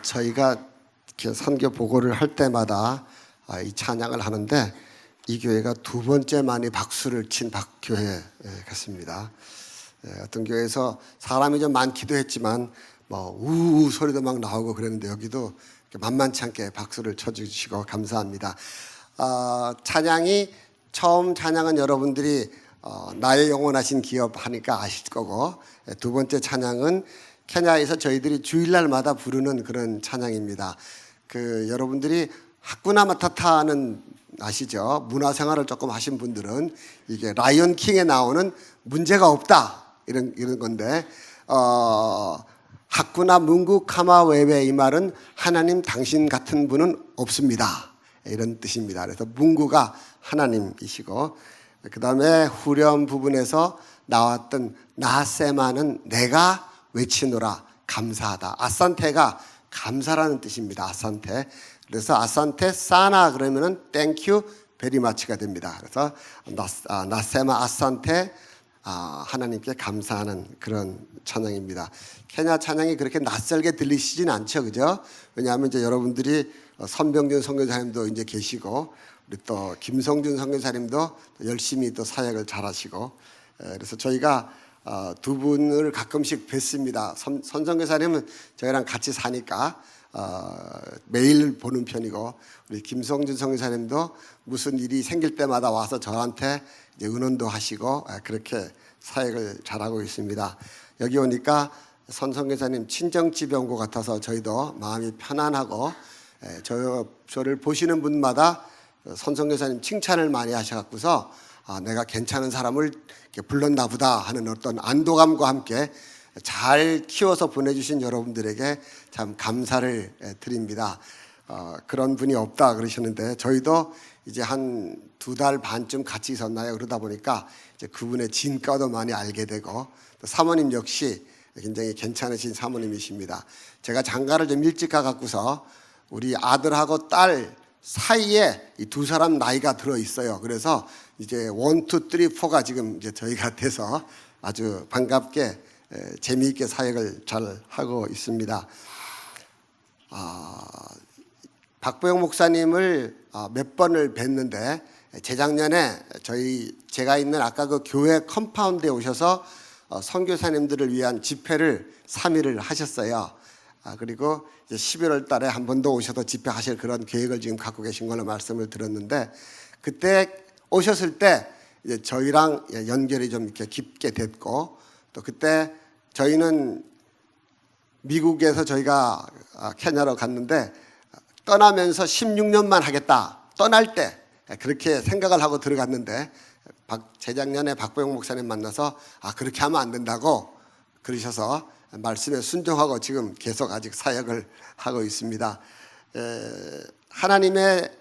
저희가 이렇게 선교 보고를 할 때마다 이 찬양을 하는데 이 교회가 두 번째 만에 박수를 친 교회 같습니다. 어떤 교회에서 사람이 좀 많기도 했지만 뭐 우우 소리도 막 나오고 그랬는데 여기도 만만치 않게 박수를 쳐주시고 감사합니다. 찬양이 처음 찬양은 여러분들이 나의 영원하신 기업 하니까 아실 거고, 두 번째 찬양은 케냐에서 저희들이 주일날마다 부르는 그런 찬양입니다. 여러분들이 하쿠나 마타타는 아시죠? 문화생활을 조금 하신 분들은 이게 라이언 킹에 나오는 문제가 없다 이런 건데, 하쿠나 문구 카마 웨베, 이 말은 하나님 당신 같은 분은 없습니다 이런 뜻입니다. 그래서 문구가 하나님이시고, 그 다음에 후렴 부분에서 나왔던 나세마는 내가 외치노라 감사하다. 아산테가 감사라는 뜻입니다. 아산테. 그래서 아산테 사나 그러면은 땡큐 베리마치가 됩니다. 그래서 나세마 아산테, 하나님께 감사하는 그런 찬양입니다. 케냐 찬양이 그렇게 낯설게 들리시진 않죠, 그죠? 왜냐하면 이제 여러분들이 선병준 선교사님도 이제 계시고, 우리 또 김성준 선교사님도 열심히 또 사역을 잘하시고, 그래서 저희가 두 분을 가끔씩 뵙습니다. 선선교사님은 저희랑 같이 사니까 매일 보는 편이고, 우리 김성준 선교사님도 무슨 일이 생길 때마다 와서 저한테 이제 의논도 하시고 그렇게 사역을 잘하고 있습니다. 여기 오니까 선선교사님 친정집에 온 것 같아서 저희도 마음이 편안하고, 저를 보시는 분마다 선선교사님 칭찬을 많이 하셔갖고서 내가 괜찮은 사람을 불렀나 보다 하는 어떤 안도감과 함께 잘 키워서 보내주신 여러분들에게 참 감사를 드립니다. 그런 분이 없다 그러시는데 저희도 이제 한 2달 반쯤 같이 있었나요? 그러다 보니까 이제 그분의 진가도 많이 알게 되고, 또 사모님 역시 굉장히 괜찮으신 사모님이십니다. 제가 장가를 좀 일찍 가갖고서 우리 아들하고 딸 사이에 이 두 사람 나이가 들어 있어요. 그래서 이제 1, 2, 3, 4가 지금 이제 저희가 돼서 아주 반갑게 재미있게 사역을 잘 하고 있습니다. 박보영 목사님을 몇 번을 뵀는데, 재작년에 제가 있는 아까 그 교회 컴파운드에 오셔서 선교사님들을 위한 집회를 3일을 하셨어요. 그리고 이제 11월 달에 한 번 더 오셔서 집회하실 그런 계획을 지금 갖고 계신 걸로 말씀을 들었는데, 그때 오셨을 때 이제 저희랑 연결이 좀 이렇게 깊게 됐고, 또 그때 저희는 미국에서 저희가 케냐로 갔는데 떠나면서 16년만 하겠다, 떠날 때 그렇게 생각을 하고 들어갔는데, 재작년에 박보영 목사님 만나서 그렇게 하면 안 된다고 그러셔서 말씀에 순종하고 지금 계속 아직 사역을 하고 있습니다. 하나님의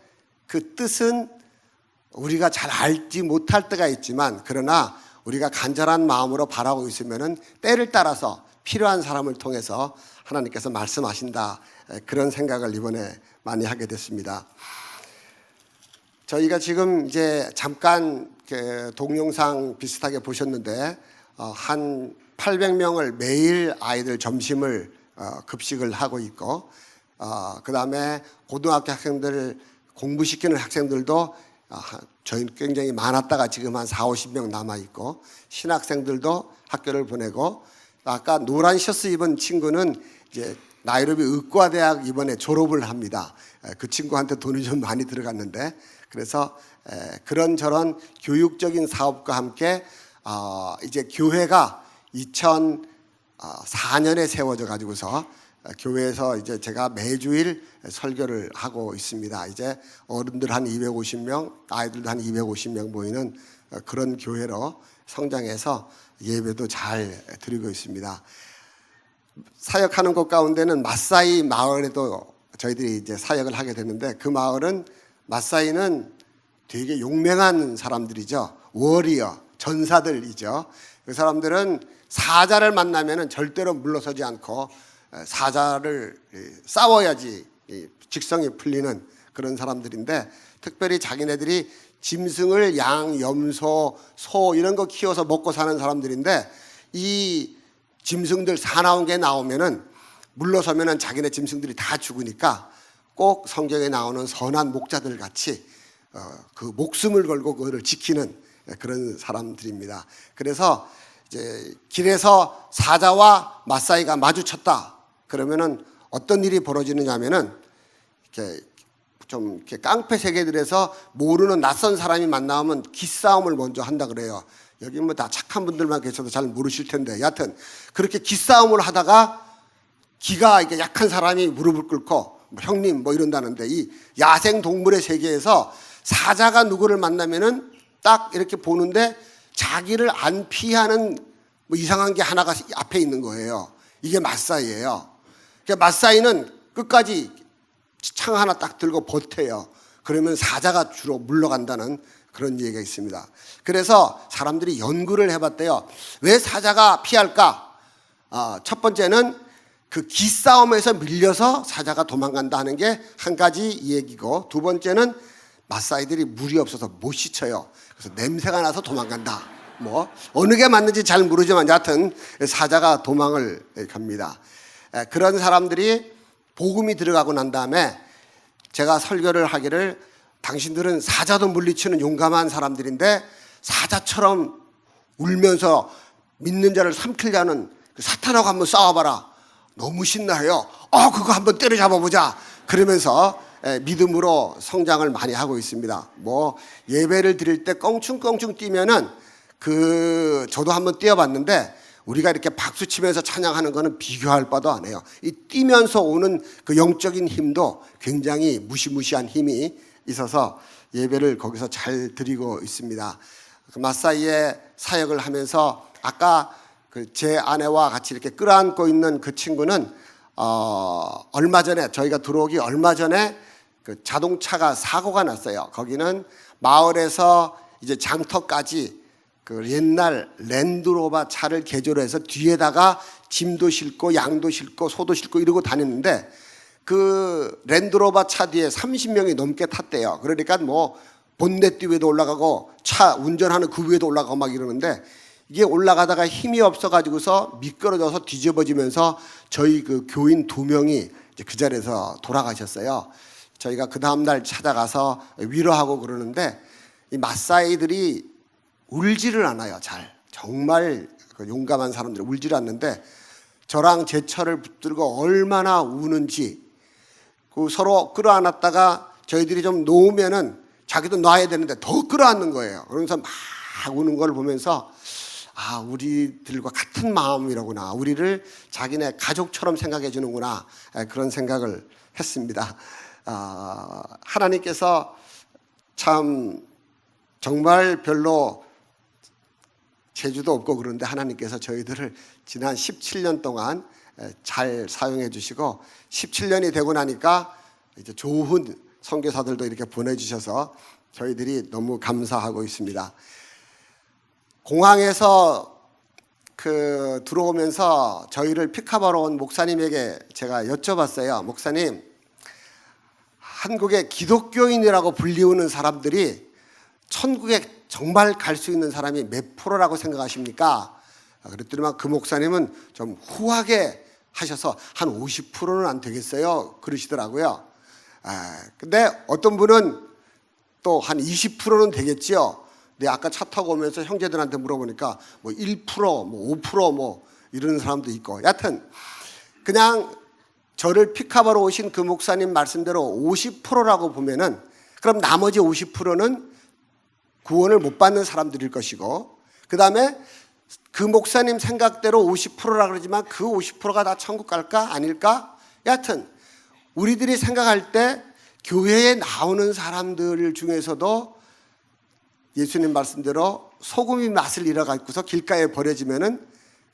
그 뜻은 우리가 잘 알지 못할 때가 있지만, 그러나 우리가 간절한 마음으로 바라고 있으면은 때를 따라서 필요한 사람을 통해서 하나님께서 말씀하신다, 그런 생각을 이번에 많이 하게 됐습니다. 저희가 지금 이제 잠깐 동영상 비슷하게 보셨는데, 한 800명을 매일 아이들 점심을 급식을 하고 있고, 그 다음에 고등학교 학생들 공부시키는 학생들도 저희는 굉장히 많았다가 지금 한 4, 50명 남아있고, 신학생들도 학교를 보내고, 아까 노란 셔츠 입은 친구는 이제 나이로비 의과대학 이번에 졸업을 합니다. 그 친구한테 돈이 좀 많이 들어갔는데, 그래서 그런저런 교육적인 사업과 함께 이제 교회가 2004년에 세워져 가지고서 교회에서 이제 제가 매주일 설교를 하고 있습니다. 이제 어른들 한 250명, 아이들도 한 250명 모이는 그런 교회로 성장해서 예배도 잘 드리고 있습니다. 사역하는 곳 가운데는 마사이 마을에도 저희들이 이제 사역을 하게 됐는데, 그 마을은 마사이는 되게 용맹한 사람들이죠. 워리어, 전사들이죠. 그 사람들은 사자를 만나면은 절대로 물러서지 않고 사자를 싸워야지 직성이 풀리는 그런 사람들인데, 특별히 자기네들이 짐승을 양, 염소, 소 이런 거 키워서 먹고 사는 사람들인데, 이 짐승들 사나운 게 나오면은 물러서면은 자기네 짐승들이 다 죽으니까 꼭 성경에 나오는 선한 목자들 같이 그 목숨을 걸고 그거를 지키는 그런 사람들입니다. 그래서 이제 길에서 사자와 마사이가 마주쳤다. 그러면은 어떤 일이 벌어지느냐면은 이렇게 좀 이렇게 깡패 세계들에서 모르는 낯선 사람이 만나면 기싸움을 먼저 한다 그래요. 여기 뭐 다 착한 분들만 계셔도 잘 모르실 텐데, 여하튼 그렇게 기싸움을 하다가 기가 이게 약한 사람이 무릎을 꿇고 뭐 형님 뭐 이런다는데, 이 야생 동물의 세계에서 사자가 누구를 만나면은 딱 이렇게 보는데 자기를 안 피하는 뭐 이상한 게 하나가 앞에 있는 거예요. 이게 마사이예요. 그러니까 마사이는 끝까지 창 하나 딱 들고 버텨요. 그러면 사자가 주로 물러간다는 그런 얘기가 있습니다. 그래서 사람들이 연구를 해봤대요. 왜 사자가 피할까? 첫 번째는 그 기싸움에서 밀려서 사자가 도망간다 하는 게 한 가지 얘기고, 두 번째는 마사이들이 물이 없어서 못 씻어요. 그래서 냄새가 나서 도망간다. 뭐 어느 게 맞는지 잘 모르지만 여하튼 사자가 도망을 갑니다. 그런 사람들이 복음이 들어가고 난 다음에 제가 설교를 하기를, 당신들은 사자도 물리치는 용감한 사람들인데 사자처럼 울면서 믿는 자를 삼키려는 사탄하고 한번 싸워봐라. 너무 신나요. 그거 한번 때려잡아보자. 그러면서 믿음으로 성장을 많이 하고 있습니다. 뭐 예배를 드릴 때 껑충껑충 뛰면은 저도 한번 뛰어봤는데, 우리가 이렇게 박수 치면서 찬양하는 거는 비교할 바도 안 해요. 이 뛰면서 오는 그 영적인 힘도 굉장히 무시무시한 힘이 있어서 예배를 거기서 잘 드리고 있습니다. 마사이의 사역을 하면서 아까 제 아내와 같이 이렇게 끌어안고 있는 그 친구는 얼마 전에, 저희가 들어오기 얼마 전에 그 자동차가 사고가 났어요. 거기는 마을에서 이제 장터까지 그 옛날 랜드로버 차를 개조해서 뒤에다가 짐도 싣고 양도 싣고 소도 싣고 이러고 다녔는데, 그 랜드로버 차 뒤에 30명이 넘게 탔대요. 그러니까 뭐 본넷 위에도 올라가고 차 운전하는 그 위에도 올라가고 막 이러는데, 이게 올라가다가 힘이 없어가지고서 미끄러져서 뒤집어지면서 저희 그 교인 2명이 이제 그 자리에서 돌아가셨어요. 저희가 그 다음날 찾아가서 위로하고 그러는데, 이 마사이들이 울지를 않아요. 잘. 정말 용감한 사람들이 울지를 않는데, 저랑 제 차를 붙들고 얼마나 우는지, 서로 끌어안았다가 저희들이 좀 놓으면은 자기도 놔야 되는데 더 끌어안는 거예요. 그러면서 막 우는 걸 보면서, 우리들과 같은 마음이로구나, 우리를 자기네 가족처럼 생각해 주는구나, 그런 생각을 했습니다. 하나님께서 참 정말 별로 재주도 없고 그런데 하나님께서 저희들을 지난 17년 동안 잘 사용해 주시고, 17년이 되고 나니까 이제 좋은 선교사들도 이렇게 보내주셔서 저희들이 너무 감사하고 있습니다. 공항에서 들어오면서 저희를 픽업하러 온 목사님에게 제가 여쭤봤어요. 목사님, 한국의 기독교인이라고 불리우는 사람들이 천국에 정말 갈 수 있는 사람이 몇 프로라고 생각하십니까? 그랬더니만 그 목사님은 좀 후하게 하셔서 한 50%는 안 되겠어요? 그러시더라고요. 근데 어떤 분은 또 한 20%는 되겠지요. 근데 아까 차 타고 오면서 형제들한테 물어보니까 뭐 1%, 뭐 5% 뭐 이러는 사람도 있고, 여하튼 그냥 저를 픽업하러 오신 그 목사님 말씀대로 50%라고 보면은, 그럼 나머지 50%는 구원을 못 받는 사람들일 것이고, 그 다음에 그 목사님 생각대로 50%라 그러지만 그 50%가 다 천국 갈까 아닐까? 여하튼 우리들이 생각할 때 교회에 나오는 사람들 중에서도 예수님 말씀대로 소금이 맛을 잃어가지고서 길가에 버려지면은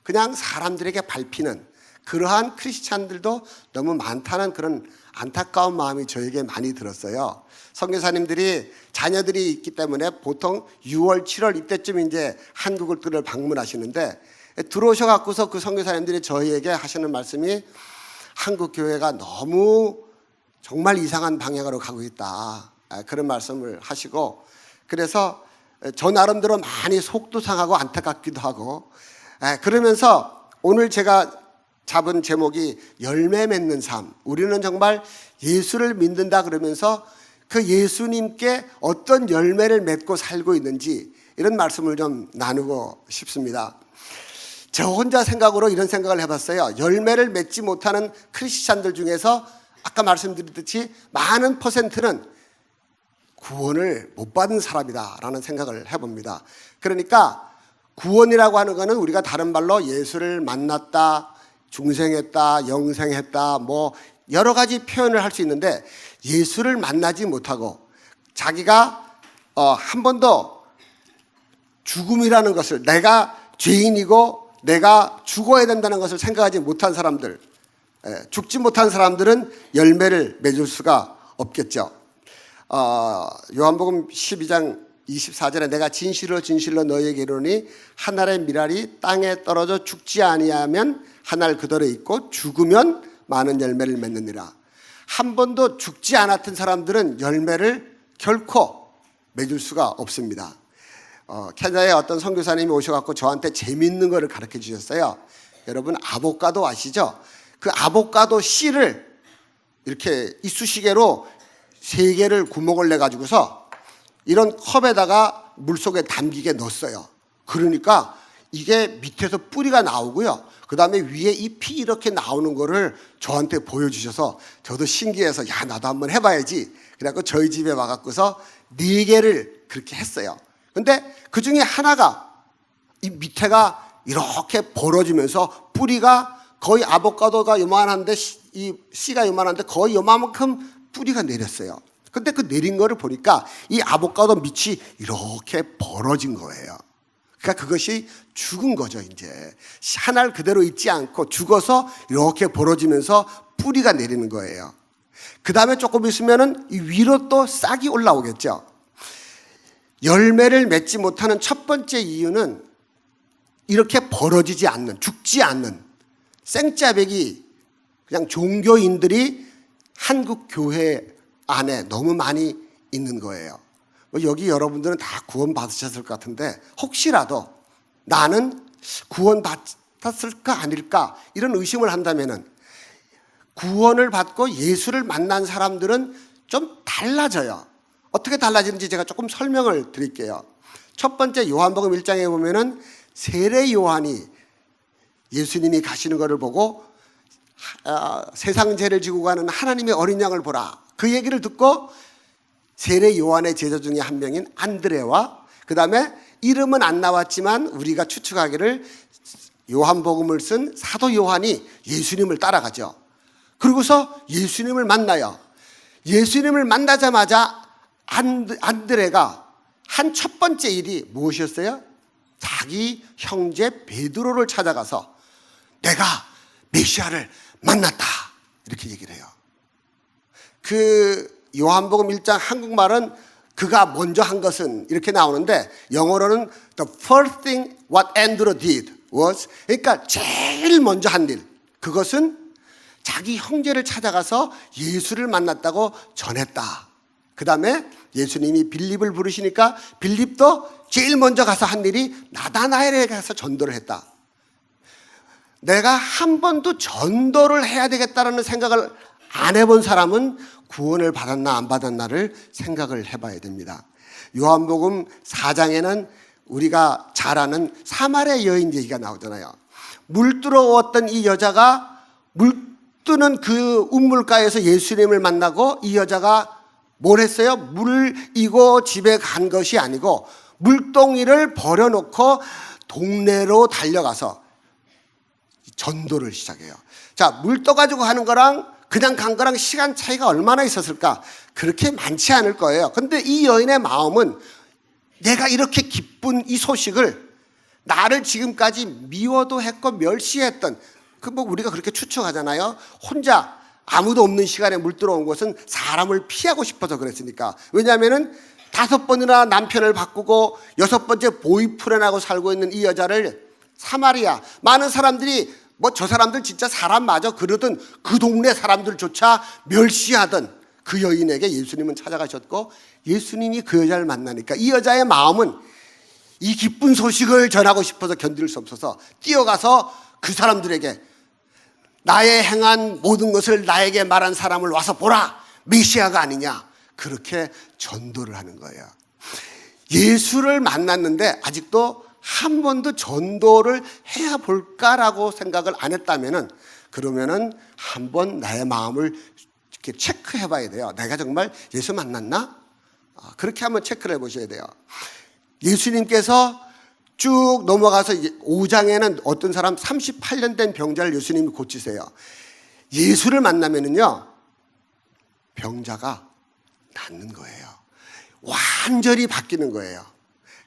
그냥 사람들에게 밟히는 그러한 크리스찬들도 너무 많다는 그런 안타까운 마음이 저에게 많이 들었어요. 선교사님들이 자녀들이 있기 때문에 보통 6월, 7월 이때쯤 이제 한국을 방문하시는데, 들어오셔갖고서 그 선교사님들이 저희에게 하시는 말씀이, 한국 교회가 너무 정말 이상한 방향으로 가고 있다, 그런 말씀을 하시고, 그래서 저 나름대로 많이 속도 상하고 안타깝기도 하고, 그러면서 오늘 제가 잡은 제목이 열매 맺는 삶. 우리는 정말 예수를 믿는다 그러면서 그 예수님께 어떤 열매를 맺고 살고 있는지 이런 말씀을 좀 나누고 싶습니다. 저 혼자 생각으로 이런 생각을 해봤어요. 열매를 맺지 못하는 크리스찬들 중에서 아까 말씀드렸듯이 많은 퍼센트는 구원을 못 받은 사람이다라는 생각을 해봅니다. 그러니까 구원이라고 하는 것은 우리가 다른 말로 예수를 만났다, 중생했다, 영생했다, 뭐 여러 가지 표현을 할 수 있는데 예수를 만나지 못하고 자기가 한 번도 죽음이라는 것을, 내가 죄인이고 내가 죽어야 된다는 것을 생각하지 못한 사람들, 죽지 못한 사람들은 열매를 맺을 수가 없겠죠. 요한복음 12장 24절에 내가 진실로 진실로 너희에게 이르노니 한 알의 밀알이 땅에 떨어져 죽지 아니하면 한 알 그대로 있고 죽으면 많은 열매를 맺느니라. 한 번도 죽지 않았던 사람들은 열매를 결코 맺을 수가 없습니다. 케냐의 어떤 선교사님이 오셔갖고 저한테 재밌는 거를 가르쳐 주셨어요. 여러분 아보카도 아시죠? 그 아보카도 씨를 이렇게 이쑤시개로 3개를 구멍을 내가지고서 이런 컵에다가 물속에 담기게 넣었어요. 그러니까 이게 밑에서 뿌리가 나오고요. 그 다음에 위에 잎이 이렇게 나오는 거를 저한테 보여주셔서 저도 신기해서 야 나도 한번 해봐야지. 그래갖고 저희 집에 와갖고서 4개를 그렇게 했어요. 근데 그 중에 하나가 이 밑에가 이렇게 벌어지면서 뿌리가 거의 아보카도가 요만한데 이 씨가 요만한데 거의 요만큼 뿌리가 내렸어요. 근데 그 내린 거를 보니까 이 아보카도 밑이 이렇게 벌어진 거예요. 그러니까 그것이 죽은 거죠. 이제 한 알 그대로 있지 않고 죽어서 이렇게 벌어지면서 뿌리가 내리는 거예요. 그 다음에 조금 있으면은 이 위로 또 싹이 올라오겠죠. 열매를 맺지 못하는 첫 번째 이유는 이렇게 벌어지지 않는, 죽지 않는 생짜배기 그냥 종교인들이 한국 교회 안에 너무 많이 있는 거예요. 여기 여러분들은 다 구원 받으셨을 것 같은데 혹시라도 나는 구원 받았을까 아닐까 이런 의심을 한다면은 구원을 받고 예수를 만난 사람들은 좀 달라져요. 어떻게 달라지는지 제가 조금 설명을 드릴게요. 첫 번째 요한복음 1장에 보면은 세례 요한이 예수님이 가시는 것을 보고 세상 죄를 지고 가는 하나님의 어린 양을 보라. 그 얘기를 듣고 세례 요한의 제자 중에 한 명인 안드레와 그 다음에 이름은 안 나왔지만 우리가 추측하기를 요한복음을 쓴 사도 요한이 예수님을 따라가죠. 그러고서 예수님을 만나요. 예수님을 만나자마자 안드레가 한 첫 번째 일이 무엇이었어요? 자기 형제 베드로를 찾아가서 내가 메시아를 만났다 이렇게 얘기를 해요. 그 요한복음 1장 한국말은 그가 먼저 한 것은 이렇게 나오는데 영어로는 the first thing what Andrew did was, 그러니까 제일 먼저 한 일, 그것은 자기 형제를 찾아가서 예수를 만났다고 전했다. 그 다음에 예수님이 빌립을 부르시니까 빌립도 제일 먼저 가서 한 일이 나다나엘에 가서 전도를 했다. 내가 한 번도 전도를 해야 되겠다는 생각을 안 해본 사람은 구원을 받았나 안 받았나를 생각을 해봐야 됩니다. 요한복음 4장에는 우리가 잘 아는 사마리아 여인 얘기가 나오잖아요. 물 들어왔던 이 여자가 물 뜨는 그 우물가에서 예수님을 만나고 이 여자가 뭘 했어요? 물 이고 집에 간 것이 아니고 물동이를 버려놓고 동네로 달려가서 전도를 시작해요. 자, 물 떠가지고 하는 거랑 그냥 간 거랑 시간 차이가 얼마나 있었을까? 그렇게 많지 않을 거예요. 근데 이 여인의 마음은 내가 이렇게 기쁜 이 소식을 나를 지금까지 미워도 했고 멸시했던 그 뭐 우리가 그렇게 추측하잖아요. 혼자 아무도 없는 시간에 물 들어온 것은 사람을 피하고 싶어서 그랬으니까. 왜냐하면은 5번이나 남편을 바꾸고 6번째 보이프렌하고 살고 있는 이 여자를 사마리아 많은 사람들이 뭐 저 사람들 진짜 사람 맞아 그러던 그 동네 사람들조차 멸시하던 그 여인에게 예수님은 찾아가셨고 예수님이 그 여자를 만나니까 이 여자의 마음은 이 기쁜 소식을 전하고 싶어서 견딜 수 없어서 뛰어가서 그 사람들에게 나의 행한 모든 것을 나에게 말한 사람을 와서 보라, 메시아가 아니냐, 그렇게 전도를 하는 거예요. 예수를 만났는데 아직도 한 번도 전도를 해야 볼까라고 생각을 안 했다면은, 그러면은 한번 나의 마음을 이렇게 체크해 봐야 돼요. 내가 정말 예수 만났나? 그렇게 한번 체크를 해 보셔야 돼요. 예수님께서 쭉 넘어가서 5장에는 어떤 사람 38년 된 병자를 예수님이 고치세요. 예수를 만나면은요, 병자가 낫는 거예요. 완전히 바뀌는 거예요.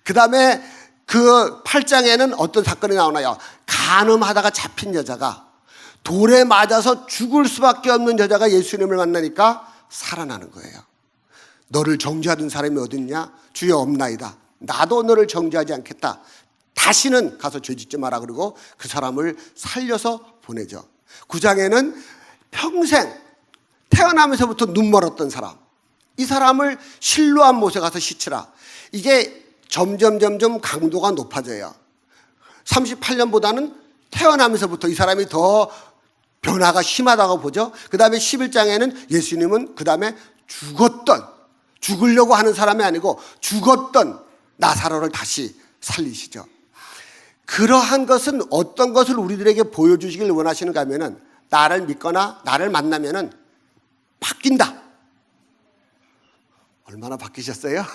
그 다음에 그 8장에는 어떤 사건이 나오나요? 간음하다가 잡힌 여자가, 돌에 맞아서 죽을 수밖에 없는 여자가 예수님을 만나니까 살아나는 거예요. 너를 정죄하던 사람이 어딨냐? 주여 없나이다. 나도 너를 정죄하지 않겠다. 다시는 가서 죄짓지 마라. 그러고 그 사람을 살려서 보내죠. 9장에는 평생 태어나면서부터 눈 멀었던 사람, 이 사람을 실로암 못에 가서 씻으라. 이게 점점 강도가 높아져요. 38년보다는 태어나면서부터 이 사람이 더 변화가 심하다고 보죠. 그 다음에 11장에는 예수님은 그 다음에 죽으려고 하는 사람이 아니고 죽었던 나사로를 다시 살리시죠. 그러한 것은 어떤 것을 우리들에게 보여주시길 원하시는가 하면은, 나를 믿거나 나를 만나면은 바뀐다. 얼마나 바뀌셨어요?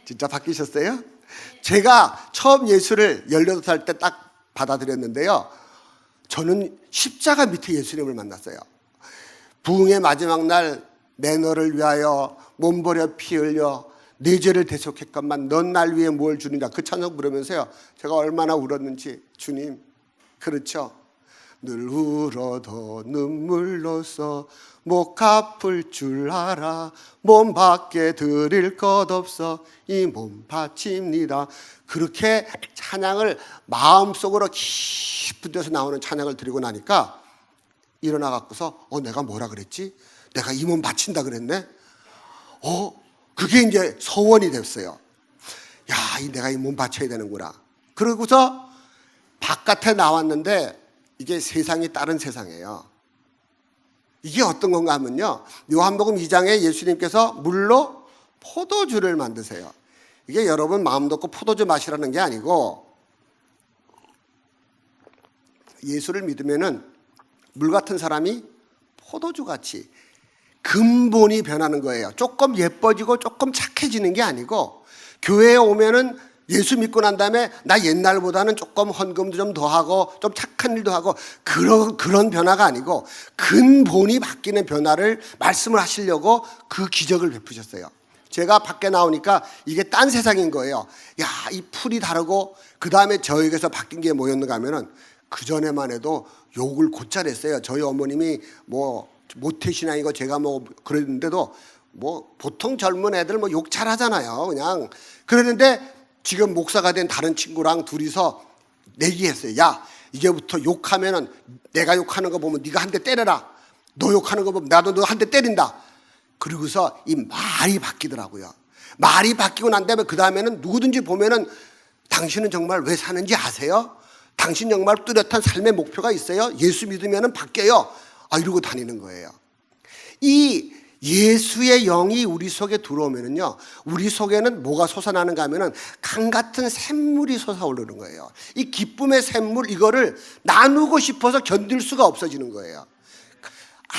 진짜 바뀌셨어요? 제가 처음 예수를 18살 때 딱 받아들였는데요, 저는 십자가 밑에 예수님을 만났어요. 부흥의 마지막 날, 내 너를 위하여 몸 버려 피 흘려 네 죄를 대속했건만 넌 날 위해 뭘 주느냐, 그 찬송 부르면서요, 제가 얼마나 울었는지. 주님, 그렇죠, 늘 울어도 눈물로써 목 갚을 줄 알아. 몸 밖에 드릴 것 없어 이 몸 바칩니다. 그렇게 찬양을 마음속으로 깊은 데서 나오는 찬양을 드리고 나니까 일어나 갖고서 내가 뭐라 그랬지? 내가 이 몸 바친다 그랬네? 그게 이제 서원이 됐어요. 야, 내가 이 몸 바쳐야 되는구나. 그러고서 바깥에 나왔는데 이게 세상이 다른 세상이에요. 이게 어떤 건가 하면요, 요한복음 2장에 예수님께서 물로 포도주를 만드세요. 이게 여러분 마음 놓고 포도주 마시라는 게 아니고, 예수를 믿으면은 물 같은 사람이 포도주 같이 근본이 변하는 거예요. 조금 예뻐지고 조금 착해지는 게 아니고, 교회에 오면은 예수 믿고 난 다음에 나 옛날보다는 조금 헌금도 좀 더 하고 좀 착한 일도 하고, 그런 변화가 아니고 근본이 바뀌는 변화를 말씀을 하시려고 그 기적을 베푸셨어요. 제가 밖에 나오니까 이게 딴 세상인 거예요. 야, 이 풀이 다르고, 그 다음에 저에게서 바뀐 게 뭐였는가 하면은, 그전에만 해도 욕을 곧잘 했어요. 저희 어머님이 모태신앙이고 제가 그랬는데도 보통 젊은 애들 욕 잘하잖아요. 그냥 그랬는데, 지금 목사가 된 다른 친구랑 둘이서 내기했어요. 야, 이제부터 욕하면은 내가 욕하는 거 보면 네가 한 대 때려라. 너 욕하는 거 보면 나도 너 한 대 때린다. 그러고서 이 말이 바뀌더라고요. 말이 바뀌고 난 다음에 그 다음에는 누구든지 보면은, 당신은 정말 왜 사는지 아세요? 당신 정말 뚜렷한 삶의 목표가 있어요? 예수 믿으면은 바뀌어요. 이러고 다니는 거예요. 이 예수의 영이 우리 속에 들어오면은요, 우리 속에는 뭐가 솟아나는가 하면은 강 같은 샘물이 솟아오르는 거예요. 이 기쁨의 샘물, 이거를 나누고 싶어서 견딜 수가 없어지는 거예요.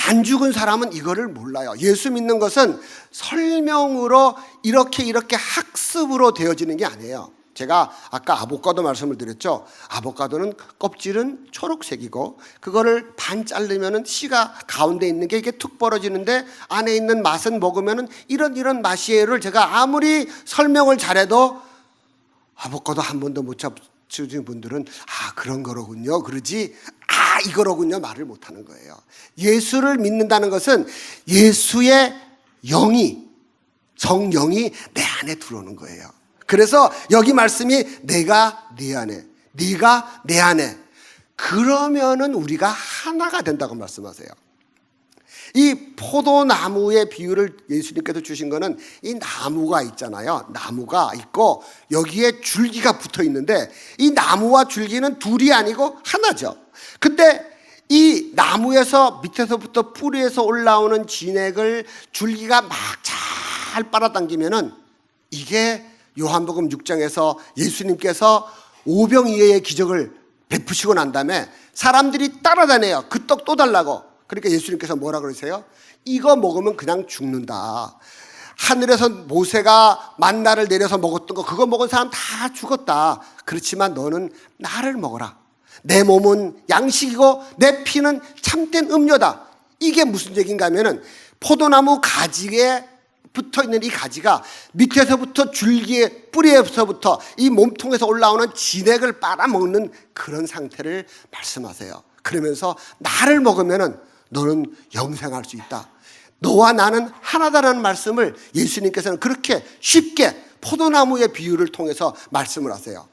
안 죽은 사람은 이거를 몰라요. 예수 믿는 것은 설명으로 이렇게 학습으로 되어지는 게 아니에요. 제가 아까 아보카도 말씀을 드렸죠. 아보카도는 껍질은 초록색이고, 그거를 반 자르면은 씨가 가운데 있는 게 이게 툭 벌어지는데, 안에 있는 맛은 먹으면은 이런 맛이에요를 제가 아무리 설명을 잘해도, 아보카도 한 번도 못 잡수신 분들은 그런 거로군요 그러지, 이거로군요 말을 못 하는 거예요. 예수를 믿는다는 것은 예수의 성령이 내 안에 들어오는 거예요. 그래서 여기 말씀이 내가 네 안에, 네가 내 안에, 그러면은 우리가 하나가 된다고 말씀하세요. 이 포도나무의 비유를 예수님께서 주신 거는, 이 나무가 있잖아요. 나무가 있고 여기에 줄기가 붙어 있는데, 이 나무와 줄기는 둘이 아니고 하나죠. 근데 이 나무에서 밑에서부터 뿌리에서 올라오는 진액을 줄기가 막 잘 빨아당기면은 이게 요한복음 6장에서 예수님께서 오병이어의 기적을 베푸시고 난 다음에 사람들이 따라다녀요. 그 떡 또 달라고. 그러니까 예수님께서 뭐라 그러세요? 이거 먹으면 그냥 죽는다. 하늘에서 모세가 만나를 내려서 먹었던 거 그거 먹은 사람 다 죽었다. 그렇지만 너는 나를 먹어라. 내 몸은 양식이고 내 피는 참된 음료다. 이게 무슨 얘기인가 하면은 포도나무 가지에 붙어있는 이 가지가 밑에서부터 줄기에 뿌리에서부터 이 몸통에서 올라오는 진액을 빨아먹는 그런 상태를 말씀하세요. 그러면서 나를 먹으면은 너는 영생할 수 있다. 너와 나는 하나다라는 말씀을 예수님께서는 그렇게 쉽게 포도나무의 비유를 통해서 말씀을 하세요.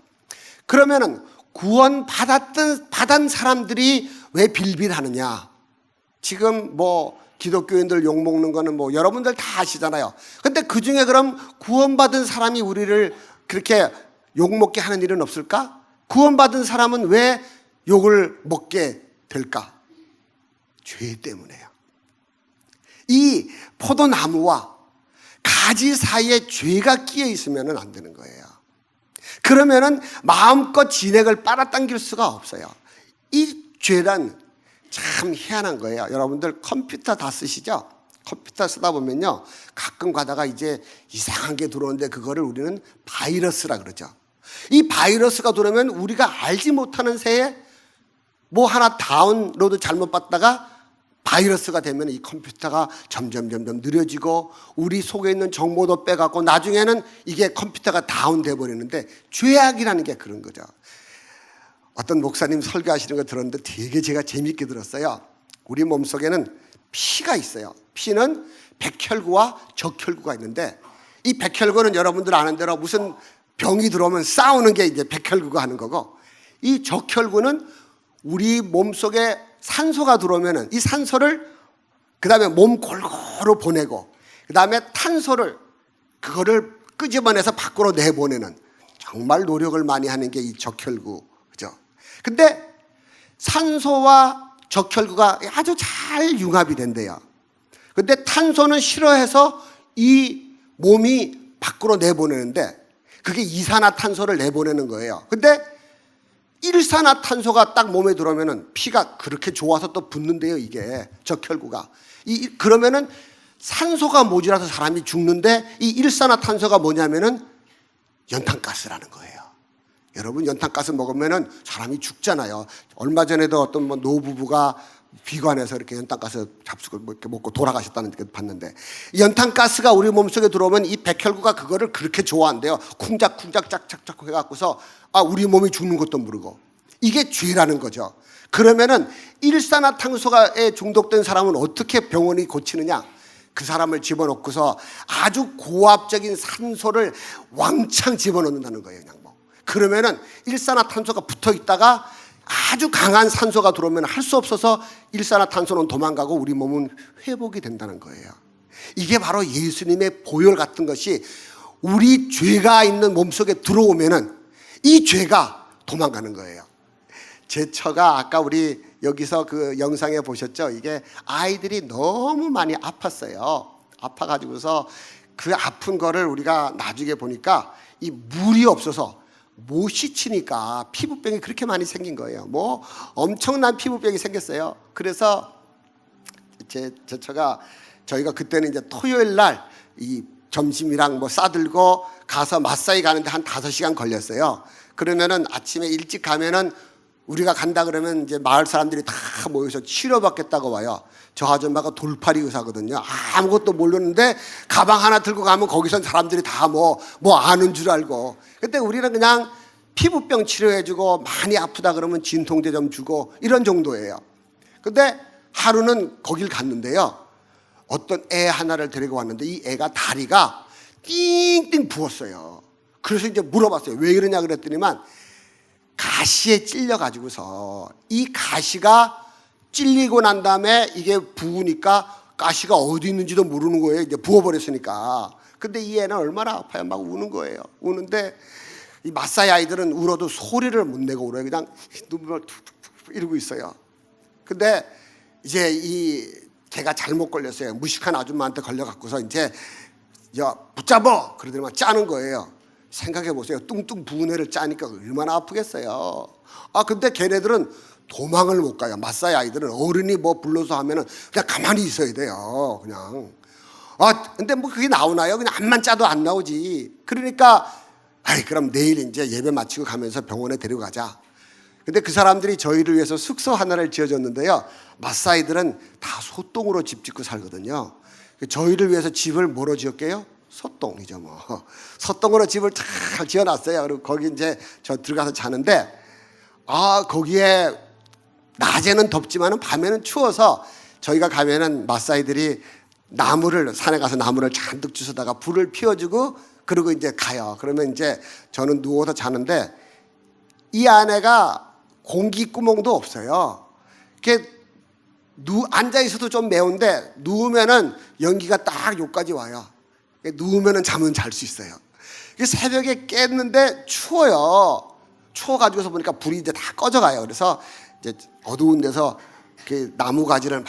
그러면은 구원 받은 사람들이 왜 빌빌하느냐? 지금 뭐 기독교인들 욕먹는 거는 뭐 여러분들 다 아시잖아요. 근데 그 중에 그럼 구원받은 사람이 우리를 그렇게 욕먹게 하는 일은 없을까? 구원받은 사람은 왜 욕을 먹게 될까? 죄 때문에요. 이 포도나무와 가지 사이에 죄가 끼어 있으면 안 되는 거예요. 그러면은 마음껏 진액을 빨아당길 수가 없어요. 이 죄란 참 희한한 거예요. 여러분들 컴퓨터 다 쓰시죠? 컴퓨터 쓰다 보면요, 가끔 가다가 이제 이상한 게 들어오는데 그거를 우리는 바이러스라 그러죠. 이 바이러스가 들어오면 우리가 알지 못하는 새에 뭐 하나 다운로드 잘못 받다가 바이러스가 되면 이 컴퓨터가 점점 느려지고 우리 속에 있는 정보도 빼갖고 나중에는 이게 컴퓨터가 다운돼 버리는데, 죄악이라는 게 그런 거죠. 어떤 목사님 설교하시는 거 들었는데 되게 제가 재밌게 들었어요. 우리 몸속에는 피가 있어요. 피는 백혈구와 적혈구가 있는데, 이 백혈구는 여러분들 아는 대로 무슨 병이 들어오면 싸우는 게 이제 백혈구가 하는 거고, 이 적혈구는 우리 몸속에 산소가 들어오면은 이 산소를 그 다음에 몸 골고루 보내고, 그 다음에 탄소를 그거를 끄집어내서 밖으로 내보내는, 정말 노력을 많이 하는 게 이 적혈구. 그죠? 근데 산소와 적혈구가 아주 잘 융합이 된대요. 근데 탄소는 싫어해서 이 몸이 밖으로 내보내는데 그게 이산화탄소를 내보내는 거예요. 근데 일산화탄소가 딱 몸에 들어오면은 피가 그렇게 좋아서 또 붙는데요, 이게 적혈구가. 그러면은 산소가 모자라서 사람이 죽는데, 이 일산화탄소가 뭐냐면은 연탄가스라는 거예요. 여러분, 연탄가스 먹으면은 사람이 죽잖아요. 얼마 전에도 어떤 뭐 노부부가 비관해서 이렇게 연탄가스 잡수고 뭐 이렇게 먹고 돌아가셨다는 게 봤는데, 연탄가스가 우리 몸속에 들어오면 이 백혈구가 그거를 그렇게 좋아한대요. 쿵작쿵작 짝짝짝 해갖고서 우리 몸이 죽는 것도 모르고. 이게 죄라는 거죠. 그러면은 일산화탄소에 중독된 사람은 어떻게 병원이 고치느냐? 그 사람을 집어넣고서 아주 고압적인 산소를 왕창 집어넣는다는 거예요, 그냥 뭐. 그러면은 일산화탄소가 붙어 있다가 아주 강한 산소가 들어오면 할 수 없어서 일산화탄소는 도망가고 우리 몸은 회복이 된다는 거예요. 이게 바로 예수님의 보혈 같은 것이 우리 죄가 있는 몸속에 들어오면은 이 죄가 도망가는 거예요. 제 처가 아까 우리 여기서 그 영상에 보셨죠? 이게 아이들이 너무 많이 아팠어요. 아파가지고서 그 아픈 거를 우리가 나중에 보니까 이 물이 없어서 못 씻으니까 피부병이 그렇게 많이 생긴 거예요. 뭐 엄청난 피부병이 생겼어요. 그래서 제 처가, 저희가 그때는 이제 토요일 날 이 점심이랑 뭐 싸들고 가서 마사지 가는데 한 5시간 걸렸어요. 그러면은 아침에 일찍 가면은 우리가 간다 그러면 이제 마을 사람들이 다 모여서 치료받겠다고 와요. 저 아줌마가 돌팔이 의사거든요. 아무것도 모르는데 가방 하나 들고 가면 거기선 사람들이 다 뭐 아는 줄 알고. 근데 우리는 그냥 피부병 치료해주고 많이 아프다 그러면 진통제 좀 주고 이런 정도예요. 근데 하루는 거길 갔는데요, 어떤 애 하나를 데리고 왔는데 이 애가 다리가 띵띵 부었어요. 그래서 이제 물어봤어요. 왜 이러냐 그랬더니만 가시에 찔려가지고서 이 가시가 찔리고 난 다음에 이게 부으니까 가시가 어디 있는지도 모르는 거예요. 이제 부어버렸으니까. 근데 이 애는 얼마나 아파요. 막 우는 거예요. 우는데 이 마사이 아이들은 울어도 소리를 못 내고 울어요. 그냥 눈물을 툭툭툭 이러고 있어요. 근데 이제 제가 잘못 걸렸어요. 무식한 아줌마한테 걸려갖고서 이제 야 붙잡어 그러더니만 짜는 거예요. 생각해 보세요. 뚱뚱 부은 애를 짜니까 얼마나 아프겠어요. 근데 걔네들은 도망을 못 가요. 마사이 아이들은 어른이 뭐 불러서 하면은 그냥 가만히 있어야 돼요. 그냥. 근데 뭐 그게 나오나요? 그냥 암만 짜도 안 나오지. 그러니까 그럼 내일 이제 예배 마치고 가면서 병원에 데려가자. 근데 그 사람들이 저희를 위해서 숙소 하나를 지어줬는데요. 마사이들은 다 소똥으로 집 짓고 살거든요. 저희를 위해서 집을 뭐로 지었게요? 소똥이죠 뭐. 소똥으로 집을 잘 지어놨어요. 그리고 거기 이제 저 들어가서 자는데 거기에 낮에는 덥지만은 밤에는 추워서 저희가 가면은 마사이들이 산에 가서 나무를 잔뜩 주워다가 불을 피워주고 그리고 이제 가요. 그러면 이제 저는 누워서 자는데 이 안에가 공기 구멍도 없어요. 이렇게 앉아 있어도 좀 매운데 누우면은 연기가 딱 여기까지 와요. 누우면은 잠은 잘 수 있어요. 새벽에 깼는데 추워요. 추워가지고서 보니까 불이 이제 다 꺼져가요. 그래서 이제 어두운 데서 나무 가지를 막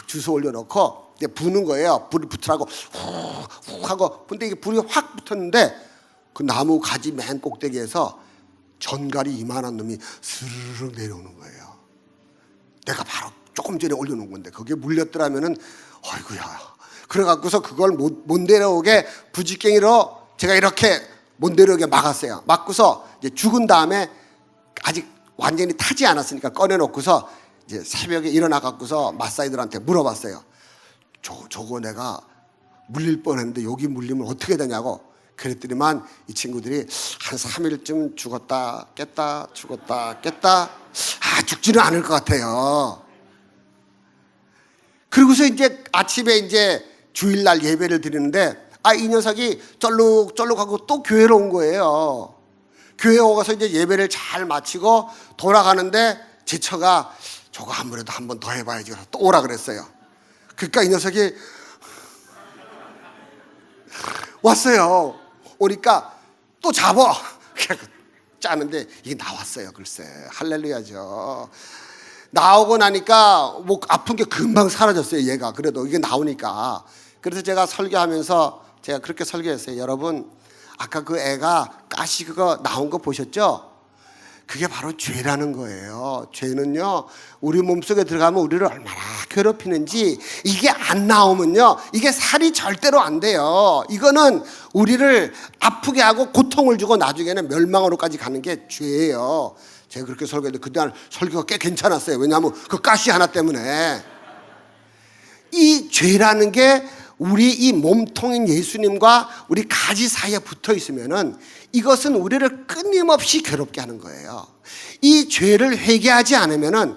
주워 올려놓고 이제 부는 거예요. 불이 붙으라고 훅 하고. 근데 이게 불이 확 붙었는데 그 나무 가지 맨 꼭대기에서 전갈이 이만한 놈이 스르륵 내려오는 거예요. 내가 바로 조금 전에 올려놓은 건데 거기에 물렸더라면은 어이구야. 그래갖고서 그걸 못 내려오게 부지깽이로 제가 이렇게 못 내려오게 막았어요. 막고서 이제 죽은 다음에 아직 완전히 타지 않았으니까 꺼내놓고서 이제 새벽에 일어나갖고서 마사이들한테 물어봤어요. 저거 내가 물릴 뻔했는데 여기 물리면 어떻게 되냐고. 그랬더니만 이 친구들이 한 3일쯤 죽었다 깼다 죽었다 깼다 죽지는 않을 것 같아요. 그리고서 이제 아침에 이제 주일날 예배를 드리는데 이 녀석이 쩔룩쩔룩하고 또 교회로 온 거예요. 교회에 오가서 이제 예배를 잘 마치고 돌아가는데 제 처가 저거 아무래도 한 번 더 해봐야지. 그래서 또 오라 그랬어요. 그러니까 이 녀석이 왔어요. 오니까 또 잡아. 짜는데 이게 나왔어요. 글쎄 할렐루야죠. 나오고 나니까 목 아픈 게 금방 사라졌어요. 얘가 그래도 이게 나오니까. 그래서 제가 설교하면서 제가 그렇게 설교했어요. 여러분 아까 그 애가 가시 그거 나온 거 보셨죠? 그게 바로 죄라는 거예요. 죄는요 우리 몸속에 들어가면 우리를 얼마나 괴롭히는지 이게 안 나오면요 이게 살이 절대로 안 돼요. 이거는 우리를 아프게 하고 고통을 주고 나중에는 멸망으로까지 가는 게 죄예요. 제가 그렇게 설교했는데 그날 설교가 꽤 괜찮았어요. 왜냐하면 그 가시 하나 때문에. 이 죄라는 게 우리 이 몸통인 예수님과 우리 가지 사이에 붙어 있으면은 이것은 우리를 끊임없이 괴롭게 하는 거예요. 이 죄를 회개하지 않으면은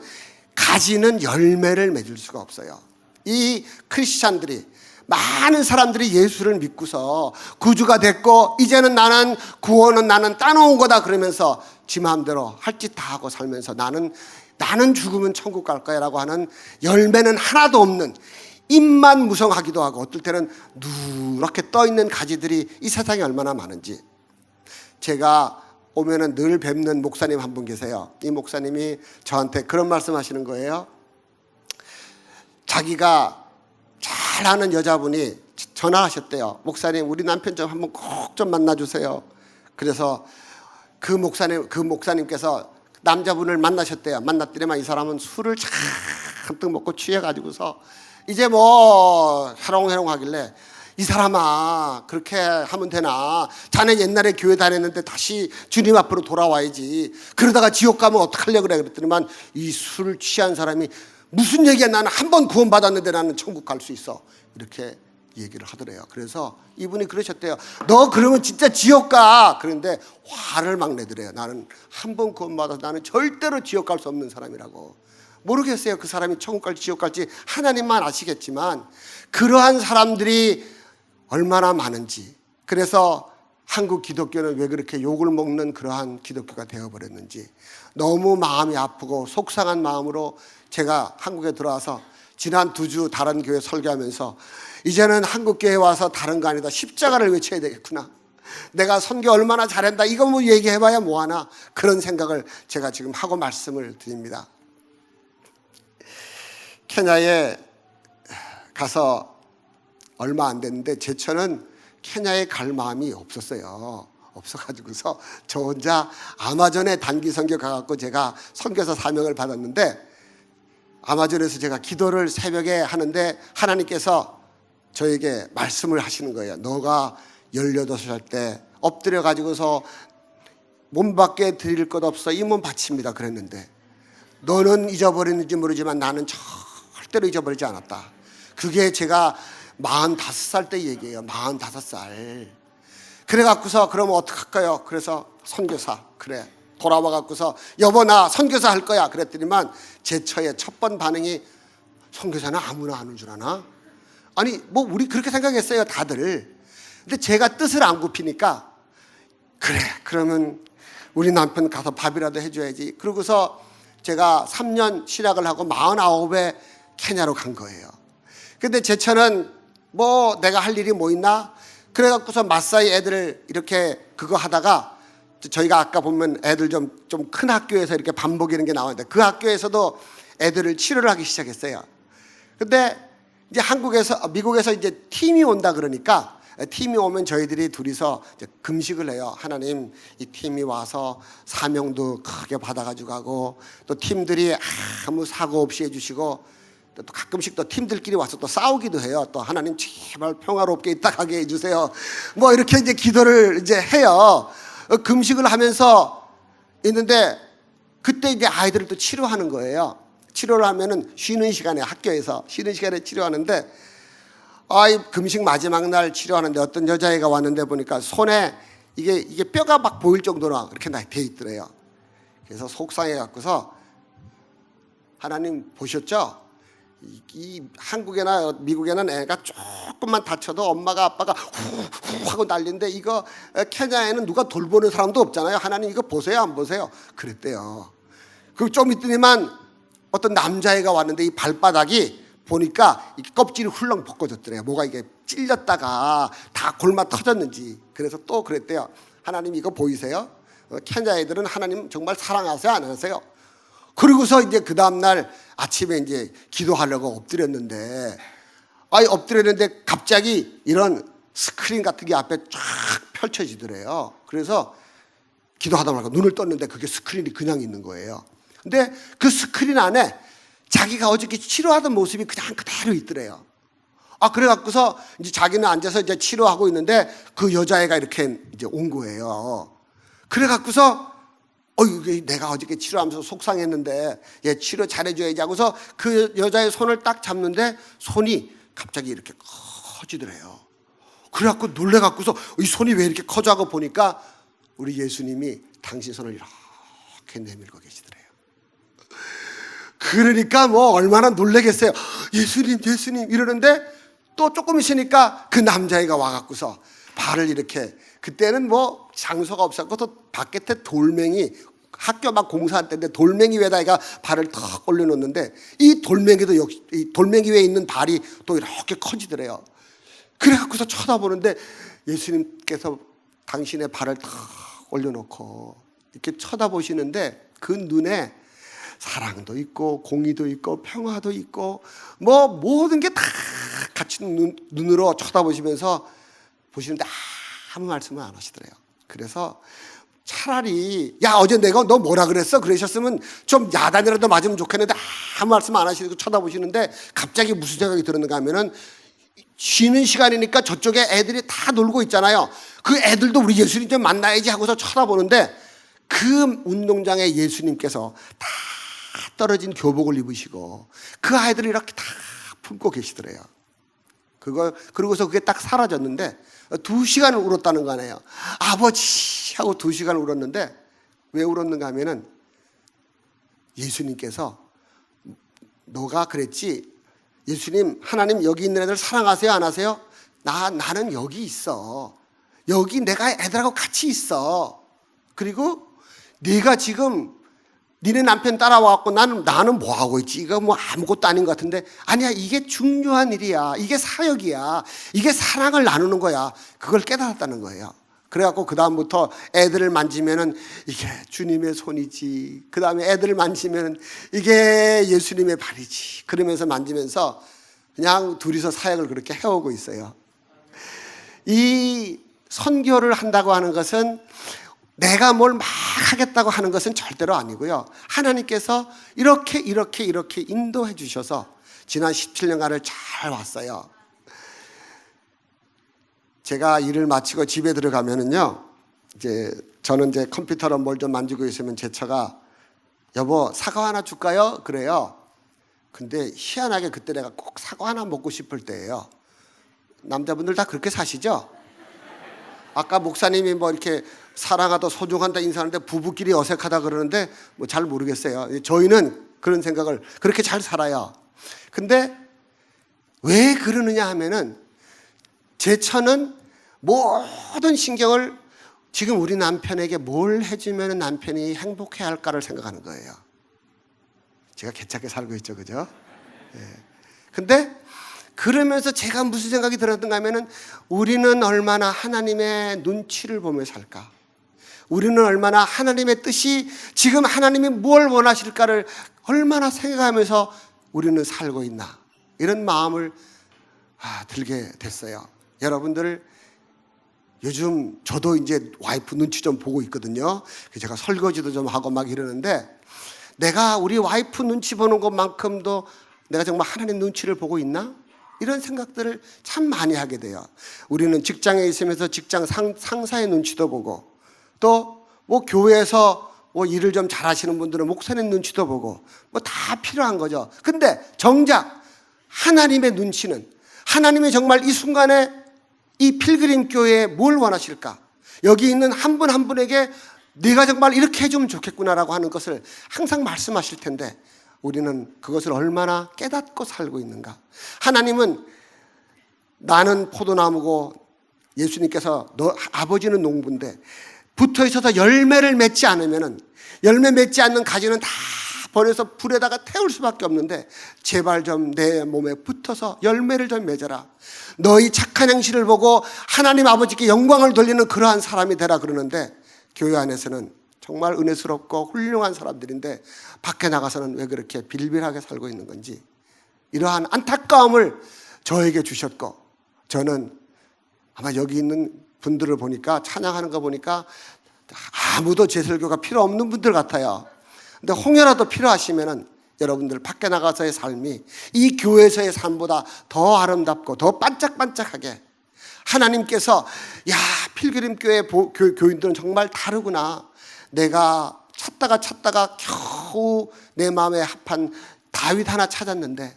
가지는 열매를 맺을 수가 없어요. 이 크리스찬들이 많은 사람들이 예수를 믿고서 구주가 됐고 이제는 나는 구원은 나는 따놓은 거다 그러면서 지 마음대로 할 짓 다 하고 살면서 나는 죽으면 천국 갈 거야라고 하는 열매는 하나도 없는 입만 무성하기도 하고 어떨 때는 누렇게 떠있는 가지들이 이 세상에 얼마나 많은지. 제가 오면은 늘 뵙는 목사님 한 분 계세요. 이 목사님이 저한테 그런 말씀 하시는 거예요. 자기가 잘 아는 여자분이 전화하셨대요. 목사님 우리 남편 좀 한번 꼭 좀 만나주세요. 그래서 그 목사님께서 남자분을 만나셨대요. 만났더니만 이 사람은 술을 잔뜩 먹고 취해가지고서 이제 뭐 해롱해롱 하길래 이 사람아 그렇게 하면 되나? 자네 옛날에 교회 다녔는데 다시 주님 앞으로 돌아와야지. 그러다가 지옥 가면 어떡하려고 그래. 그랬더니만 이 술 취한 사람이 무슨 얘기야, 나는 한 번 구원 받았는데 나는 천국 갈 수 있어, 이렇게 얘기를 하더래요. 그래서 이분이 그러셨대요. 너 그러면 진짜 지옥 가. 그런데 화를 막 내더래요. 나는 한 번 구원 받아서 나는 절대로 지옥 갈 수 없는 사람이라고. 모르겠어요. 그 사람이 천국 갈지 지옥 갈지 하나님만 아시겠지만 그러한 사람들이 얼마나 많은지. 그래서 한국 기독교는 왜 그렇게 욕을 먹는 그러한 기독교가 되어버렸는지 너무 마음이 아프고 속상한 마음으로 제가 한국에 들어와서 지난 2주 다른 교회 설교하면서 이제는 한국교회에 와서 다른 거 아니다, 십자가를 외쳐야 되겠구나, 내가 선교 얼마나 잘한다, 이거 뭐 얘기해봐야 뭐하나, 그런 생각을 제가 지금 하고 말씀을 드립니다. 케냐에 가서 얼마 안 됐는데 제처는 케냐에 갈 마음이 없었어요. 없어가지고서 저 혼자 아마존에 단기 선교 가갖고 제가 선교사 사명을 받았는데, 아마존에서 제가 기도를 새벽에 하는데 하나님께서 저에게 말씀을 하시는 거예요. 너가 18살 때 엎드려 가지고서 몸밖에 드릴 것 없어 이 몸 바칩니다 그랬는데, 너는 잊어버렸는지 모르지만 나는 절대로 잊어버리지 않았다. 그게 제가 45살 때 얘기예요. 45살. 그래 갖고서 그러면 어떡할까요? 그래서 선교사, 그래 돌아와 갖고서 여보 나 선교사 할 거야 그랬더니만 제 처의 첫 번 반응이, 선교사는 아무나 하는 줄 아나? 아니 뭐 우리 그렇게 생각했어요 다들. 근데 제가 뜻을 안 굽히니까, 그래 그러면 우리 남편 가서 밥이라도 해줘야지. 그러고서 제가 3년 실학을 하고 49에 케냐로 간 거예요. 근데 제 처는 뭐 내가 할 일이 뭐 있나? 그래갖고서 마사이 애들을 이렇게 그거 하다가, 저희가 아까 보면 애들 좀 큰 학교에서 이렇게 반복이는 게 나오는데 그 학교에서도 애들을 치료를 하기 시작했어요. 근데 이제 미국에서 이제 팀이 온다 그러니까, 팀이 오면 저희들이 둘이서 이제 금식을 해요. 하나님 이 팀이 와서 사명도 크게 받아가지고 가고, 또 팀들이 아무 사고 없이 해주시고, 또 가끔씩 또 팀들끼리 와서 또 싸우기도 해요. 또 하나님 제발 평화롭게 있다 가게 해주세요. 뭐 이렇게 이제 기도를 이제 해요. 금식을 하면서 있는데 그때 이제 아이들을 또 치료하는 거예요. 치료를 하면은 쉬는 시간에, 학교에서 쉬는 시간에 치료하는데, 금식 마지막 날 치료하는데 어떤 여자애가 왔는데 보니까 손에 이게 뼈가 막 보일 정도로 그렇게 돼 있더래요. 그래서 속상해 갖고서, 하나님 보셨죠? 이 한국이나 미국에는 애가 조금만 다쳐도 엄마가 아빠가 후 하고 난리인데, 이거 케냐에는 누가 돌보는 사람도 없잖아요. 하나님 이거 보세요 안 보세요? 그랬대요. 그 좀 있더니만 어떤 남자애가 왔는데 이 발바닥이 보니까 이 껍질이 훌렁 벗겨졌더래요. 뭐가 이게 찔렸다가 다 골마 터졌는지. 그래서 또 그랬대요. 하나님 이거 보이세요? 케냐 애들은 하나님 정말 사랑하세요 안 하세요? 그러고서 이제 그 다음날 아침에 이제 기도하려고 엎드렸는데, 엎드렸는데 갑자기 이런 스크린 같은 게 앞에 쫙 펼쳐지더래요. 그래서 기도하다 보니까 눈을 떴는데 그게 스크린이 그냥 있는 거예요. 근데 그 스크린 안에 자기가 어저께 치료하던 모습이 그냥 그대로 있더래요. 그래갖고서 이제 자기는 앉아서 이제 치료하고 있는데 그 여자애가 이렇게 이제 온 거예요. 그래갖고서 이게 내가 어저께 치료하면서 속상했는데 얘 치료 잘해줘야지 하고서 그 여자의 손을 딱 잡는데 손이 갑자기 이렇게 커지더래요. 그래갖고 놀래갖고서 이 손이 왜 이렇게 커져 하고 보니까 우리 예수님이 당신 손을 이렇게 내밀고 계시더래요. 그러니까 뭐 얼마나 놀래겠어요. 예수님 예수님 이러는데 또 조금 있으니까 그 남자애가 와갖고서 발을 이렇게, 그때는 뭐 장소가 없었고 또 바깥에 돌멩이, 학교 막 공사할 때인데 돌멩이 위에다 애가 발을 탁 올려놓는데 이 돌멩이도 역시 이 돌멩이 위에 있는 발이 또 이렇게 커지더래요. 그래갖고서 쳐다보는데 예수님께서 당신의 발을 탁 올려놓고 이렇게 쳐다보시는데 그 눈에 사랑도 있고 공의도 있고 평화도 있고 뭐 모든 게 다 같이 눈으로 쳐다보시면서 보시는데 아무 말씀을 안 하시더래요. 그래서 차라리 야 어제 내가 너 뭐라 그랬어? 그러셨으면 좀 야단이라도 맞으면 좋겠는데 아무 말씀 안 하시고 쳐다보시는데 갑자기 무슨 생각이 들었는가 하면은 쉬는 시간이니까 저쪽에 애들이 다 놀고 있잖아요. 그 애들도 우리 예수님 좀 만나야지 하고서 쳐다보는데 그 운동장에 예수님께서 다 떨어진 교복을 입으시고 그 아이들을 이렇게 다 품고 계시더래요. 그러고서 그게 딱 사라졌는데 2시간을 울었다는 거 아니에요. 아버지 하고 2시간을 울었는데 왜 울었는가 하면은 예수님께서 너가 그랬지, 예수님 하나님 여기 있는 애들 사랑하세요 안 하세요? 나는 여기 있어. 여기 내가 애들하고 같이 있어. 그리고 네가 지금 니네 남편 따라와갖고 나는 뭐 하고 있지? 이거 뭐 아무것도 아닌 것 같은데, 아니야 이게 중요한 일이야. 이게 사역이야. 이게 사랑을 나누는 거야. 그걸 깨달았다는 거예요. 그래갖고 그 다음부터 애들을 만지면은 이게 주님의 손이지, 그 다음에 애들을 만지면은 이게 예수님의 발이지, 그러면서 만지면서 그냥 둘이서 사역을 그렇게 해오고 있어요. 이 선교를 한다고 하는 것은 내가 뭘 막 하겠다고 하는 것은 절대로 아니고요. 하나님께서 이렇게 인도해 주셔서 지난 17년간을 잘 왔어요. 제가 일을 마치고 집에 들어가면은요, 저는 컴퓨터로 뭘 좀 만지고 있으면 제 처가 여보 사과 하나 줄까요? 그래요. 근데 희한하게 그때 내가 꼭 사과 하나 먹고 싶을 때예요. 남자분들 다 그렇게 사시죠? 아까 목사님이 뭐 이렇게 사랑하다 소중한다 인사하는데 부부끼리 어색하다 그러는데 뭐 잘 모르겠어요. 저희는 그런 생각을 그렇게 잘 살아요. 근데 왜 그러느냐 하면은 제 처는 모든 신경을 지금 우리 남편에게 뭘 해주면 남편이 행복해 할까를 생각하는 거예요. 제가 개차게 살고 있죠, 그죠? 근데 그러면서 제가 무슨 생각이 들었던가 하면은 우리는 얼마나 하나님의 눈치를 보며 살까? 우리는 얼마나 하나님의 뜻이 지금 하나님이 뭘 원하실까를 얼마나 생각하면서 우리는 살고 있나? 이런 마음을 들게 됐어요. 여러분들 요즘 저도 이제 와이프 눈치 좀 보고 있거든요. 제가 설거지도 좀 하고 막 이러는데 내가 우리 와이프 눈치 보는 것만큼도 내가 정말 하나님 눈치를 보고 있나? 이런 생각들을 참 많이 하게 돼요. 우리는 직장에 있으면서 직장 상사의 눈치도 보고 또 뭐 교회에서 뭐 일을 좀 잘하시는 분들은 목사님 눈치도 보고 뭐 다 필요한 거죠. 근데 정작 하나님의 눈치는 하나님이 정말 이 순간에 이 필그림 교회에 뭘 원하실까? 여기 있는 한 분 한 분에게 네가 정말 이렇게 해주면 좋겠구나라고 하는 것을 항상 말씀하실 텐데 우리는 그것을 얼마나 깨닫고 살고 있는가? 하나님은 나는 포도나무고 예수님께서 너 아버지는 농부인데 붙어 있어서 열매를 맺지 않으면은 열매 맺지 않는 가지는 다 버려서 불에다가 태울 수밖에 없는데 제발 좀 내 몸에 붙어서 열매를 좀 맺어라. 너희 착한 행실을 보고 하나님 아버지께 영광을 돌리는 그러한 사람이 되라 그러는데 교회 안에서는 정말 은혜스럽고 훌륭한 사람들인데 밖에 나가서는 왜 그렇게 빌빌하게 살고 있는 건지 이러한 안타까움을 저에게 주셨고 저는 아마 여기 있는 분들을 보니까 찬양하는 거 보니까 아무도 제 설교가 필요 없는 분들 같아요. 근데 홍여라도 필요하시면은 여러분들 밖에 나가서의 삶이 이 교회에서의 삶보다 더 아름답고 더 반짝반짝하게 하나님께서 야 필그림 교회 교인들은 정말 다르구나. 내가 찾다가 겨우 내 마음에 합한 다윗 하나 찾았는데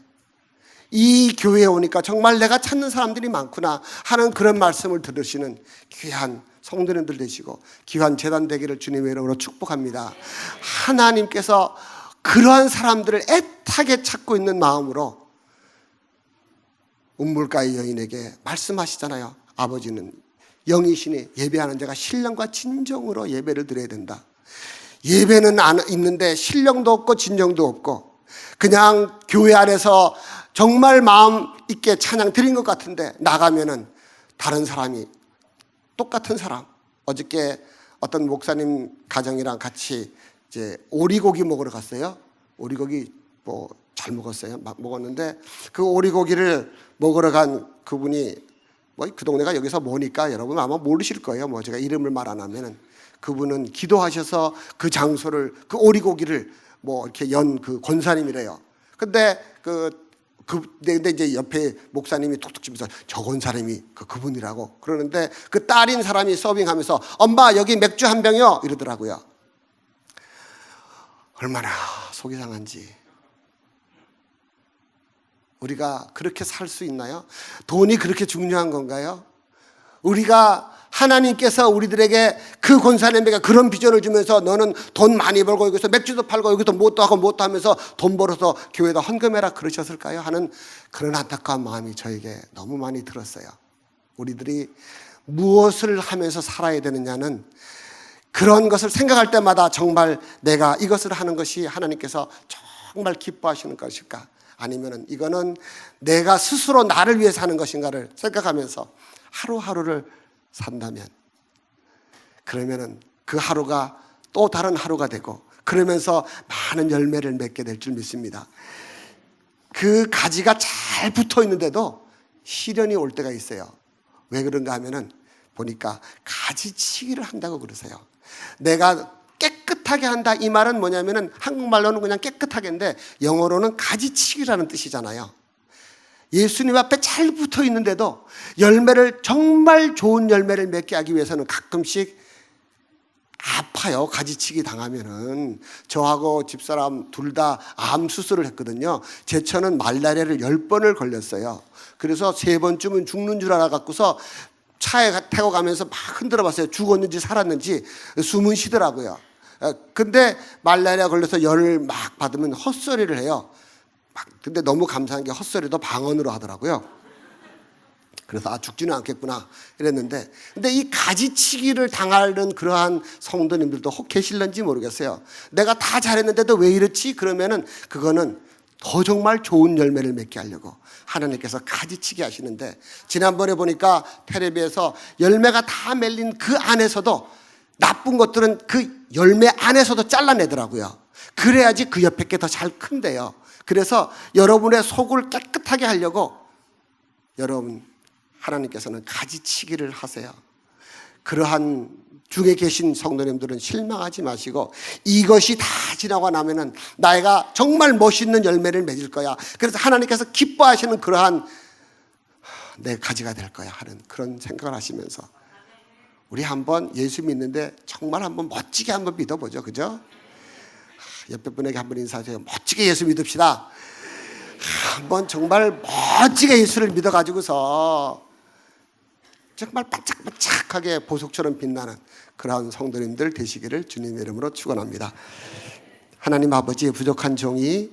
이 교회에 오니까 정말 내가 찾는 사람들이 많구나 하는 그런 말씀을 들으시는 귀한 성도님들 되시고 귀한 재단 되기를 주님의 이름으로 축복합니다. 하나님께서 그러한 사람들을 애타게 찾고 있는 마음으로 운물가의 여인에게 말씀하시잖아요. 아버지는 영이시니 예배하는 자가 신령과 진정으로 예배를 드려야 된다. 예배는 있는데 신령도 없고 진정도 없고 그냥 교회 안에서 정말 마음 있게 찬양 드린 것 같은데 나가면은 다른 사람이 똑같은 사람. 어저께 어떤 목사님 가정이랑 같이 이제 오리고기 먹으러 갔어요. 오리고기 뭐 잘 먹었어요. 막 먹었는데 그 오리고기를 먹으러 간 그분이 뭐 그 동네가 여기서 뭐니까 여러분 아마 모르실 거예요. 뭐 제가 이름을 말 안 하면은 그분은 기도하셔서 그 장소를 그 오리고기를 뭐 이렇게 연 그 권사님이래요. 근데 근데 이제 옆에 목사님이 툭툭 치면서 저 권사님이 그분이라고 그러는데 그 딸인 사람이 서빙하면서 엄마 여기 맥주 한 병이요 이러더라고요. 얼마나 속이 상한지. 우리가 그렇게 살 수 있나요? 돈이 그렇게 중요한 건가요? 우리가 하나님께서 우리들에게 그 권사님에게 그런 비전을 주면서 너는 돈 많이 벌고 여기서 맥주도 팔고 여기서 뭣도 하고 뭣도 하면서 돈 벌어서 교회에다 헌금해라 그러셨을까요? 하는 그런 안타까운 마음이 저에게 너무 많이 들었어요. 우리들이 무엇을 하면서 살아야 되느냐는 그런 것을 생각할 때마다 정말 내가 이것을 하는 것이 하나님께서 정말 기뻐하시는 것일까? 아니면은 이거는 내가 스스로 나를 위해서 하는 것인가를 생각하면서 하루하루를 산다면 그러면은 그 하루가 또 다른 하루가 되고 그러면서 많은 열매를 맺게 될 줄 믿습니다. 그 가지가 잘 붙어 있는데도 시련이 올 때가 있어요. 왜 그런가 하면은 보니까 가지치기를 한다고 그러세요. 내가 깨끗하게 한다 이 말은 뭐냐면은 한국말로는 그냥 깨끗하게인데 영어로는 가지치기라는 뜻이잖아요. 예수님 앞에 잘 붙어 있는데도 열매를 정말 좋은 열매를 맺게 하기 위해서는 가끔씩 아파요. 가지치기 당하면은. 저하고 집사람 둘 다 암 수술을 했거든요. 제 처는 말라리아를 10번을 걸렸어요. 그래서 3번쯤은 죽는 줄 알아 갖고서 차에 타고 가면서 막 흔들어 봤어요. 죽었는지 살았는지. 숨은 쉬더라고요. 근데 말라리아 걸려서 열을 막 받으면 헛소리를 해요. 근데 너무 감사한 게 헛소리도 방언으로 하더라고요. 그래서 죽지는 않겠구나 이랬는데, 근데 이 가지치기를 당하는 그러한 성도님들도 혹 계실런지 모르겠어요. 내가 다 잘했는데도 왜 이렇지? 그러면은 그거는 더 정말 좋은 열매를 맺게 하려고 하나님께서 가지치기 하시는데, 지난번에 보니까 텔레비에서 열매가 다 맺린 그 안에서도 나쁜 것들은 그 열매 안에서도 잘라내더라고요. 그래야지 그 옆에 게 더 잘 큰대요. 그래서 여러분의 속을 깨끗하게 하려고 여러분 하나님께서는 가지치기를 하세요. 그러한 중에 계신 성도님들은 실망하지 마시고 이것이 다 지나고 나면은 내가 정말 멋있는 열매를 맺을 거야. 그래서 하나님께서 기뻐하시는 그러한 내 가지가 될 거야 하는 그런 생각을 하시면서 우리 한번 예수 믿는데 정말 한번 멋지게 한번 믿어보죠. 그죠? 옆에 분에게 한번 인사하세요. 멋지게 예수 믿읍시다. 한번 정말 멋지게 예수를 믿어가지고서 정말 반짝반짝하게 보석처럼 빛나는 그러한 성도님들 되시기를 주님의 이름으로 축원합니다. 하나님 아버지의 부족한 종이